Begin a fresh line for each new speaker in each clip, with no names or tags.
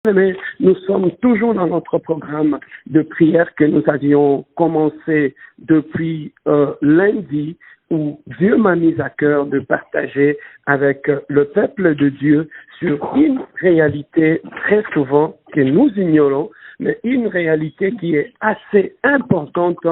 Bien-aimés, nous sommes toujours dans notre programme de prière que nous avions commencé depuis lundi, où Dieu m'a mis à cœur de partager avec le peuple de Dieu sur une réalité très souvent que nous ignorons, mais une réalité qui est assez importante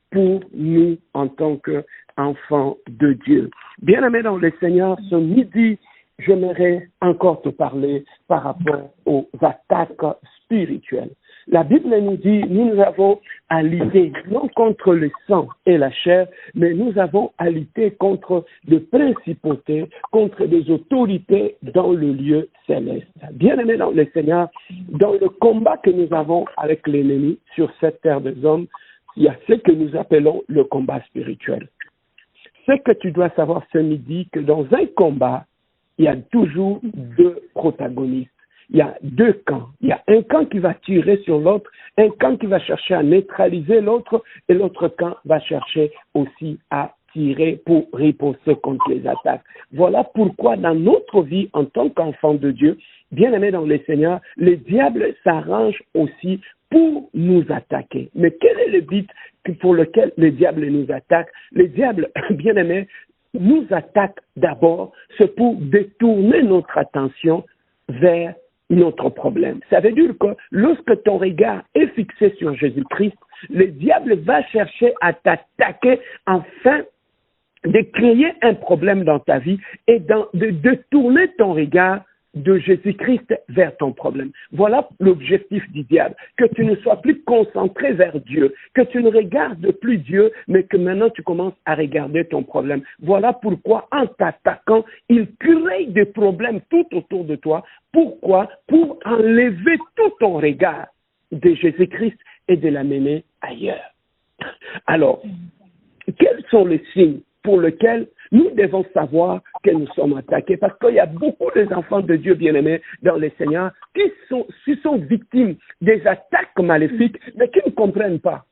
pour nous en tant qu'enfants de Dieu. Bien-aimés dans le Seigneur, ce midi, j'aimerais encore te parler par rapport aux attaques spirituelles. La Bible nous dit, nous avons à lutter non contre le sang et la chair, mais nous avons à lutter contre des principautés, contre des autorités dans le lieu céleste. Bien-aimés dans le Seigneur, dans le combat que nous avons avec l'ennemi sur cette terre des hommes, il y a ce que nous appelons le combat spirituel. Ce que tu dois savoir ce midi, que dans un combat, il y a toujours deux protagonistes. Il y a deux camps. Il y a un camp qui va tirer sur l'autre, un camp qui va chercher à neutraliser l'autre, et l'autre camp va chercher aussi à tirer pour riposter contre les attaques. Voilà pourquoi dans notre vie, en tant qu'enfant de Dieu, bien-aimés dans le Seigneur, le diable s'arrange aussi pour nous attaquer. Mais quel est le but pour lequel le diable nous attaque? Le diable, bien-aimé, nous attaque d'abord, c'est pour détourner notre attention vers notre problème. Ça veut dire que lorsque ton regard est fixé sur Jésus-Christ, le diable va chercher à t'attaquer afin de créer un problème dans ta vie et de détourner ton regard de Jésus-Christ vers ton problème. Voilà l'objectif du diable, que tu ne sois plus concentré vers Dieu, que tu ne regardes plus Dieu, mais que maintenant tu commences à regarder ton problème. Voilà pourquoi en t'attaquant, il crée des problèmes tout autour de toi. Pourquoi? Pour enlever tout ton regard de Jésus-Christ et de l'amener ailleurs. Alors, quels sont les signes pour lesquels nous devons savoir que nous sommes attaqués? Parce qu'il y a beaucoup d'enfants de Dieu bien-aimés dans le Seigneur qui sont victimes des attaques maléfiques, mais qui ne comprennent pas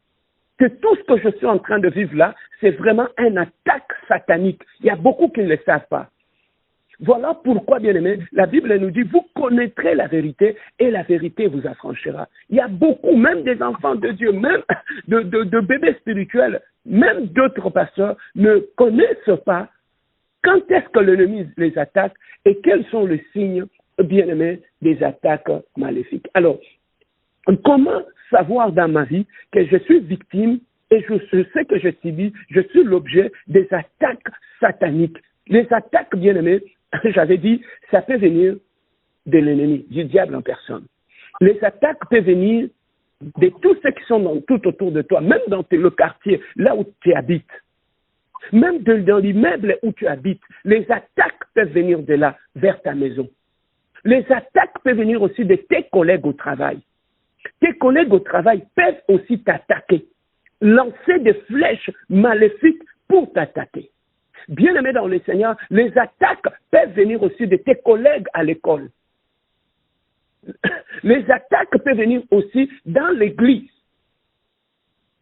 que tout ce que je suis en train de vivre là, c'est vraiment une attaque satanique. Il y a beaucoup qui ne le savent pas. Voilà pourquoi, bien-aimés, la Bible nous dit, vous connaîtrez la vérité et la vérité vous affranchira. Il y a beaucoup, même des enfants de Dieu, même de bébés spirituels, même d'autres pasteurs ne connaissent pas quand est-ce que l'ennemi les attaque et quels sont les signes, bien-aimés, des attaques maléfiques. Alors, comment savoir dans ma vie que je suis victime et je sais que je suis l'objet des attaques sataniques? Les attaques, bien-aimés, j'avais dit, ça peut venir de l'ennemi, du diable en personne. Les attaques peuvent venir de tous ceux qui sont tout autour de toi, même dans le quartier, là où tu habites. Même dans l'immeuble où tu habites, les attaques peuvent venir de là, vers ta maison. Les attaques peuvent venir aussi de tes collègues au travail. Tes collègues au travail peuvent aussi t'attaquer, lancer des flèches maléfiques pour t'attaquer. Bien-aimés dans le Seigneur, les attaques peuvent venir aussi de tes collègues à l'école. Les attaques peuvent venir aussi dans l'église.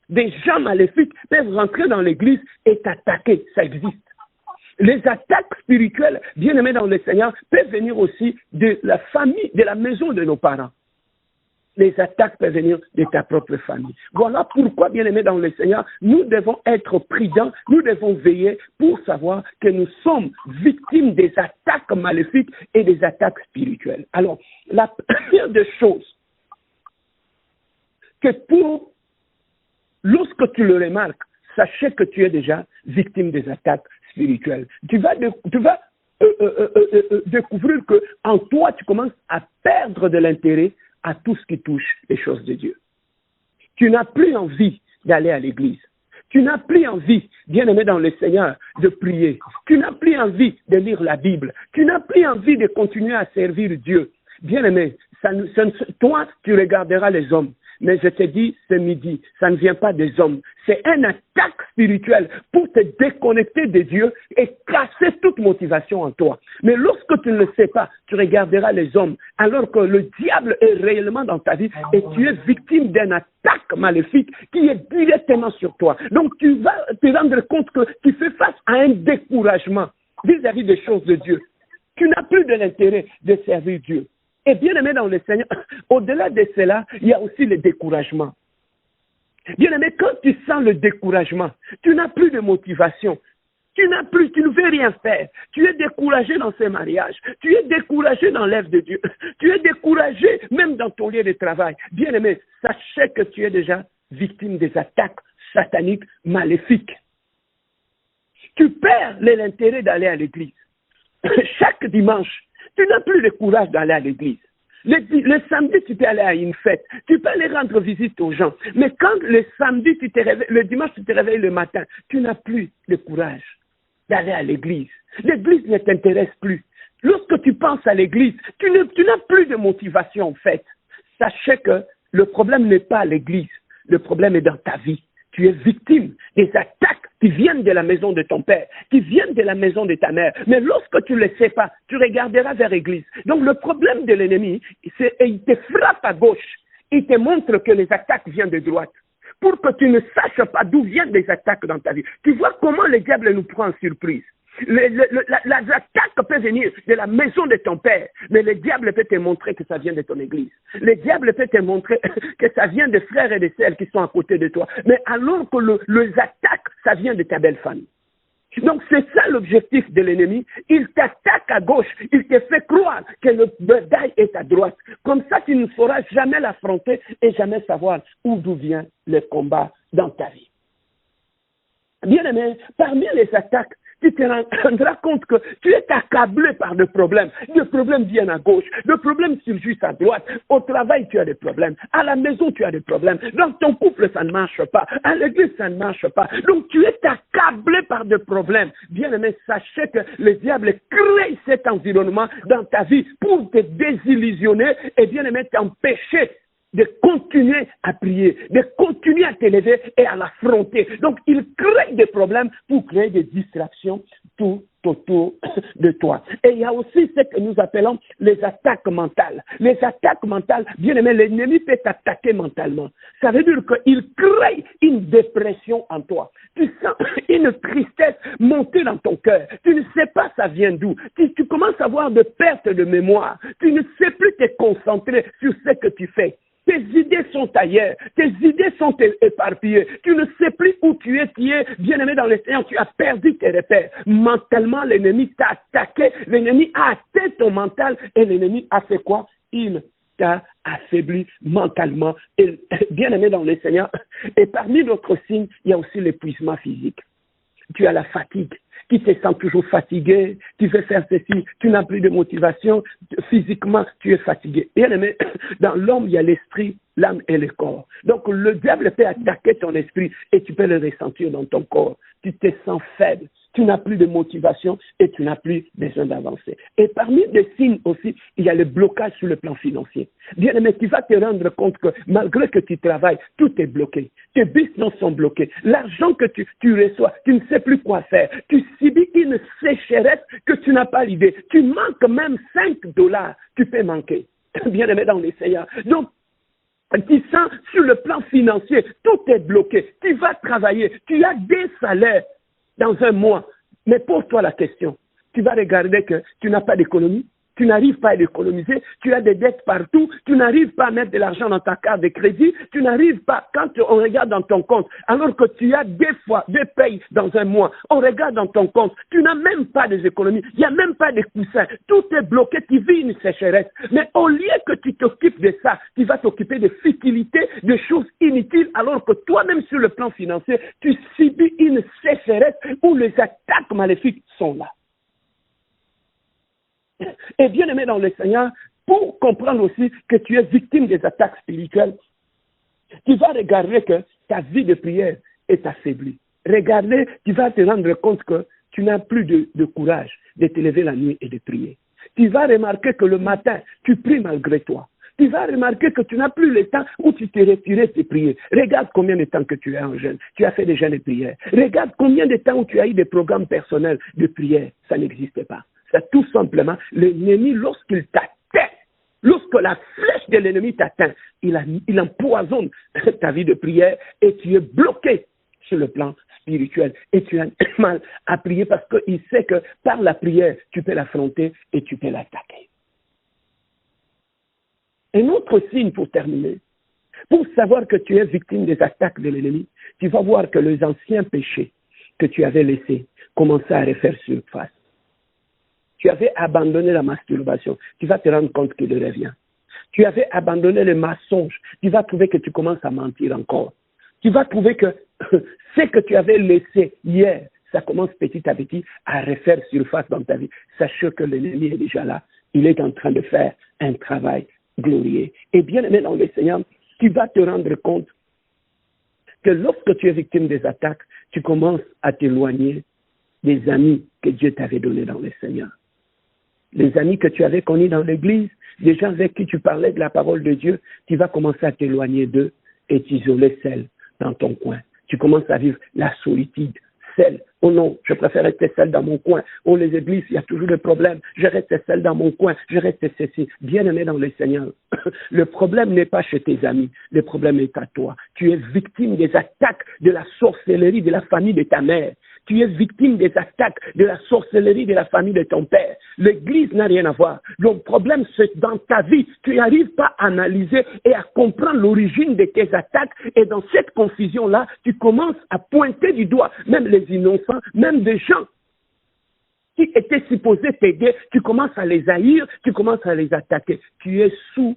Des gens maléfiques peuvent rentrer dans l'église et t'attaquer. Ça existe. Les attaques spirituelles, bien-aimés dans le Seigneur, peuvent venir aussi de la famille, de la maison de nos parents. Les attaques peuvent venir de ta propre famille. Voilà pourquoi, bien-aimés dans le Seigneur, nous devons être prudents, nous devons veiller pour savoir que nous sommes victimes des attaques maléfiques et des attaques spirituelles. Alors, la première des choses, que lorsque tu le remarques, sachez que tu es déjà victime des attaques spirituelles. Tu vas découvrir que en toi, tu commences à perdre de l'intérêt à tout ce qui touche les choses de Dieu. Tu n'as plus envie d'aller à l'église. Tu n'as plus envie, bien-aimé dans le Seigneur, de prier. Tu n'as plus envie de lire la Bible. Tu n'as plus envie de continuer à servir Dieu. Bien-aimé, toi, tu regarderas les hommes. Mais je te dis ce midi, ça ne vient pas des hommes. C'est une attaque spirituelle pour te déconnecter de Dieu et casser toute motivation en toi. Mais lorsque tu ne le sais pas, tu regarderas les hommes alors que le diable est réellement dans ta vie et tu es victime d'une attaque maléfique qui est directement sur toi. Donc tu vas te rendre compte que tu fais face à un découragement vis-à-vis des choses de Dieu. Tu n'as plus de l'intérêt de servir Dieu. Et bien aimé dans le Seigneur, au-delà de cela, il y a aussi le découragement. Bien aimé, quand tu sens le découragement, tu n'as plus de motivation. Tu ne veux rien faire. Tu es découragé dans ce mariage. Tu es découragé dans l'œuvre de Dieu. Tu es découragé même dans ton lieu de travail. Bien aimé, sachez que tu es déjà victime des attaques sataniques maléfiques. Tu perds l'intérêt d'aller à l'église. Chaque dimanche, tu n'as plus le courage d'aller à l'église. Le samedi, tu peux aller à une fête. Tu peux aller rendre visite aux gens. Mais quand le samedi, le dimanche, tu te réveilles le matin, tu n'as plus le courage d'aller à l'église. L'église ne t'intéresse plus. Lorsque tu penses à l'église, tu n'as plus de motivation en fait. Sachez que le problème n'est pas à l'église. Le problème est dans ta vie. Tu es victime des attaques qui viennent de la maison de ton père, qui viennent de la maison de ta mère. Mais lorsque tu ne le sais pas, tu regarderas vers l'église. Donc le problème de l'ennemi, c'est qu'il te frappe à gauche. Il te montre que les attaques viennent de droite. Pour que tu ne saches pas d'où viennent les attaques dans ta vie. Tu vois comment le diable nous prend en surprise. L'attaque peut venir de la maison de ton père, mais le diable peut te montrer que ça vient de ton église. Le diable peut te montrer que ça vient des frères et des sœurs qui sont à côté de toi. Mais alors que les attaques, ça vient de ta belle famille. Donc c'est ça l'objectif de l'ennemi. Il t'attaque à gauche, il te fait croire que le bétail est à droite. Comme ça, tu ne sauras jamais l'affronter et jamais savoir d'où vient le combat dans ta vie. Bien aimé, parmi les attaques, tu te rendras compte que tu es accablé par des problèmes. Les problèmes viennent à gauche, les problèmes surgissent à droite. Au travail, tu as des problèmes. À la maison, tu as des problèmes. Dans ton couple, ça ne marche pas. À l'église, ça ne marche pas. Donc, tu es accablé par des problèmes. Bien aimé, sachez que le diable crée cet environnement dans ta vie pour te désillusionner et bien aimé, t'empêcher de continuer à prier, de continuer à t'élever et à l'affronter. Donc, il crée des problèmes pour créer des distractions tout autour de toi. Et il y a aussi ce que nous appelons les attaques mentales. Les attaques mentales, bien aimé, l'ennemi peut t'attaquer mentalement. Ça veut dire qu'il crée une dépression en toi. Tu sens une tristesse monter dans ton cœur. Tu ne sais pas ça vient d'où. Tu commences à avoir de pertes de mémoire. Tu ne sais plus te concentrer sur ce que tu fais. Tes idées sont ailleurs, tes idées sont éparpillées, tu ne sais plus où tu es bien aimé dans le Seigneur, tu as perdu tes repères. Mentalement, l'ennemi t'a attaqué, l'ennemi a atteint ton mental et l'ennemi a fait quoi? Il t'a affaibli mentalement. Et bien aimé dans le Seigneur, et parmi d'autres signes, il y a aussi l'épuisement physique. Tu as la fatigue. Qui te sent toujours fatigué, tu veux faire ceci, tu n'as plus de motivation, physiquement tu es fatigué. Bien aimé, dans l'homme il y a l'esprit, l'âme et le corps. Donc le diable peut attaquer ton esprit et tu peux le ressentir dans ton corps. Tu te sens faible, tu n'as plus de motivation et tu n'as plus besoin d'avancer. Et parmi les signes aussi, il y a le blocage sur le plan financier. Bien aimé, tu vas te rendre compte que malgré que tu travailles, tout est bloqué. Tes business sont bloqués. L'argent que tu reçois, tu ne sais plus quoi faire. Tu subis une sécheresse que tu n'as pas l'idée. Tu manques même $5. Tu peux manquer. Bien aimé dans les Seigneurs. Donc, tu sens sur le plan financier, tout est bloqué. Tu vas travailler. Tu as des salaires dans un mois. Mais pose-toi la question. Tu vas regarder que tu n'as pas d'économie. Tu n'arrives pas à l'économiser, tu as des dettes partout, tu n'arrives pas à mettre de l'argent dans ta carte de crédit, tu n'arrives pas, quand on regarde dans ton compte, alors que tu as deux payes dans un mois, on regarde dans ton compte, tu n'as même pas des économies, il n'y a même pas de coussins, tout est bloqué, tu vis une sécheresse. Mais au lieu que tu t'occupes de ça, tu vas t'occuper de futilités, de choses inutiles, alors que toi-même sur le plan financier, tu subis une sécheresse où les attaques maléfiques sont là. Et bien aimé dans le Seigneur, pour comprendre aussi que tu es victime des attaques spirituelles, tu vas regarder que ta vie de prière est affaiblie. Regardez, tu vas te rendre compte que tu n'as plus de courage de te lever la nuit et de prier. Tu vas remarquer que le matin, tu pries malgré toi. Tu vas remarquer que tu n'as plus le temps où tu t'es retiré de prier. Regarde combien de temps que tu es en jeûne. Tu as fait des jeûnes de prière. Regarde combien de temps où tu as eu des programmes personnels de prière. Ça n'existe pas. C'est tout simplement l'ennemi, lorsqu'il t'atteint, lorsque la flèche de l'ennemi t'atteint, il empoisonne ta vie de prière et tu es bloqué sur le plan spirituel. Et tu as mal à prier parce qu'il sait que par la prière, tu peux l'affronter et tu peux l'attaquer. Un autre signe pour terminer. Pour savoir que tu es victime des attaques de l'ennemi, tu vas voir que les anciens péchés que tu avais laissés commençaient à refaire surface. Tu avais abandonné la masturbation, tu vas te rendre compte qu'il revient. Tu avais abandonné le mensonge, tu vas trouver que tu commences à mentir encore. Tu vas trouver que ce que tu avais laissé hier, ça commence petit à petit à refaire surface dans ta vie. Sache que l'ennemi est déjà là. Il est en train de faire un travail glorieux. Et bien aimé dans le Seigneur, tu vas te rendre compte que lorsque tu es victime des attaques, tu commences à t'éloigner des amis que Dieu t'avait donnés dans le Seigneur. Les amis que tu avais connus dans l'église, les gens avec qui tu parlais de la parole de Dieu, tu vas commencer à t'éloigner d'eux et t'isoler seul dans ton coin. Tu commences à vivre la solitude, seul. Oh non, je préfère rester seul dans mon coin. Oh, les églises, il y a toujours des problèmes. Je reste seul dans mon coin. Je reste ceci. Bien-aimé dans le Seigneur, le problème n'est pas chez tes amis. Le problème est à toi. Tu es victime des attaques de la sorcellerie de la famille de ta mère. Tu es victime des attaques de la sorcellerie de la famille de ton père. L'église n'a rien à voir. Le problème, c'est dans ta vie. Tu n'arrives pas à analyser et à comprendre l'origine de tes attaques. Et dans cette confusion-là, tu commences à pointer du doigt, même les innocents, même des gens qui étaient supposés t'aider. Tu commences à les haïr, tu commences à les attaquer. Tu es sous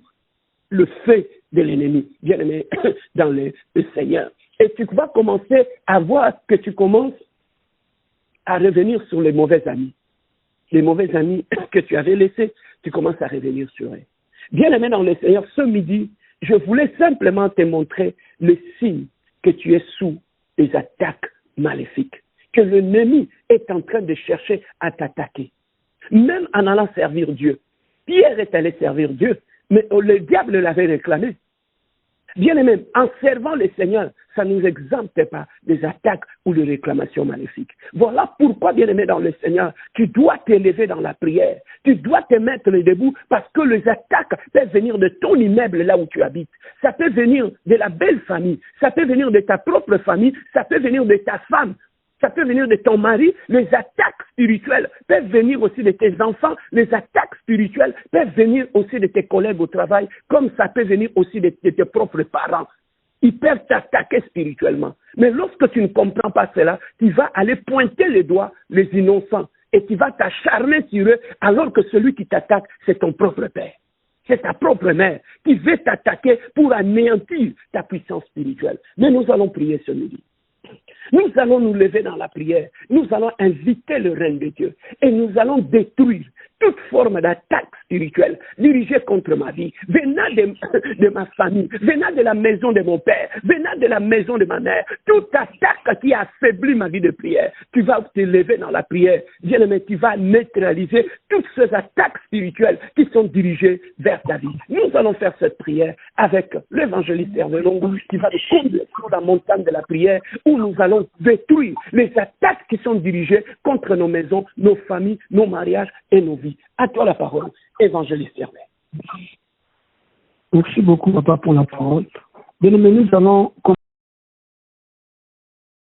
le feu de l'ennemi, bien aimé dans le Seigneur. Et tu vas commencer à voir que tu commences à revenir sur les mauvais amis. Les mauvais amis que tu avais laissés, tu commences à revenir sur eux. Bien aimé dans le Seigneur, ce midi, je voulais simplement te montrer le signe que tu es sous des attaques maléfiques, que l'ennemi est en train de chercher à t'attaquer, même en allant servir Dieu. Pierre est allé servir Dieu, mais le diable l'avait réclamé. Bien aimé, en servant le Seigneur, ça ne nous exempte pas des attaques ou des réclamations maléfiques. Voilà pourquoi, bien aimé dans le Seigneur, tu dois t'élever dans la prière. Tu dois te mettre debout parce que les attaques peuvent venir de ton immeuble là où tu habites. Ça peut venir de la belle famille. Ça peut venir de ta propre famille. Ça peut venir de ta femme. Ça peut venir de ton mari. Les attaques spirituelles peuvent venir aussi de tes enfants. Les attaques spirituelles peuvent venir aussi de tes collègues au travail, comme ça peut venir aussi de tes propres parents. Ils peuvent t'attaquer spirituellement. Mais lorsque tu ne comprends pas cela, tu vas aller pointer les doigts, les innocents, et tu vas t'acharner sur eux, alors que celui qui t'attaque, c'est ton propre père. C'est ta propre mère qui veut t'attaquer pour anéantir ta puissance spirituelle. Mais nous allons prier ce midi. Nous allons nous lever dans la prière. Nous allons inviter le règne de Dieu. Et nous allons détruire toute forme d'attaque spirituelle dirigée contre ma vie, venant de ma famille, venant de la maison de mon père, venant de la maison de ma mère. Toute attaque qui affaiblit ma vie de prière, tu vas te lever dans la prière. Bien-aimé, tu vas neutraliser toutes ces attaques spirituelles qui sont dirigées vers ta vie. Nous allons faire cette prière avec l'évangéliste Hervé Longo qui va nous conduire sur la montagne de la prière où nous allons détruire les attaques qui sont dirigées contre nos maisons, nos familles, nos mariages et nos vies. À toi la parole, évangéliste Hervé.
Merci beaucoup, papa, pour la parole. Bien aimé, nous allons